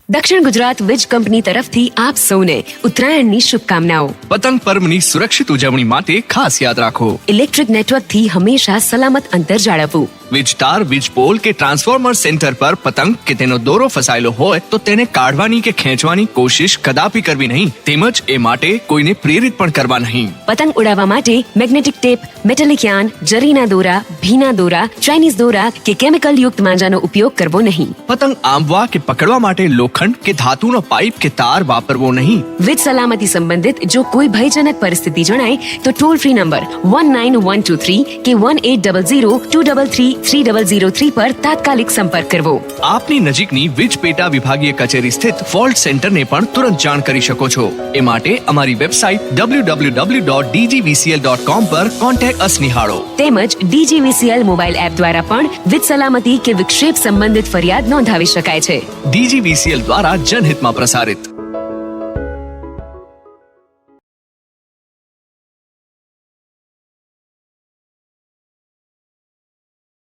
દક્ષિણ ગુજરાત વીજ કંપની તરફથી આપ સૌને ઉત્તરાયણની શુભકામનાઓ। પતંગ પર્વની સુરક્ષિત ઉજવણી માટે ખાસ યાદ રાખો, ઇલેક્ટ્રિક નેટવર્કથી હંમેશા સલામત અંતર જાળવવું। વીજ તાર, વીજ પોલ કે ટ્રાન્સફોર્મર સેન્ટર પર પતંગ કે તેનો દોરો ફસાયેલો હોય તો તેને કાઢવાની કે ખેંચવાની કોશિશ કદાપી કરવી નહીં, તેમજ એ માટે કોઈને પ્રેરિત પણ કરવા નહીં। પતંગ ઉડાવવા માટે મેગ્નેટિક ટેપ, મેટાલિક યાર્ન, જરીના દોરા, ભીના દોરા, ચાઇનીઝ દોરા કે કેમિકલ યુક્ત માંજાનો ઉપયોગ કરવો નહીં। પતંગ આંબવા કે પકડવા માટે લોખંડ કે ધાતુનો પાઇપ કે તાર વાપરવો નહીં। વીજ સલામતી સંબંધિત જો કોઈ ભયજનક પરિસ્થિતિ જણાય તો ટોલ ફ્રી નંબર 19123 કે 1800233303 પર તાત્કાલિક સંપર્ક કરવો। આપની નજીકની વીજ પેટા વિભાગીય કચેરી સ્થિત ફોલ્ટ સેન્ટરને પણ તુરંત જાણ કરી શકો છો। એ માટે અમારી વેબસાઇટ www.dgvcl.com પર કોન્ટેક્ટ અસ નિહાળો। તેમજ DGVCL મોબાઈલ એપ દ્વારા પણ વીજ સલામતી કે વિક્ષેપ સંબંધિત ફરિયાદ નોંધાવી શકાય છે। DGVCL દ્વારા જનહિતમાં પ્રસારિત।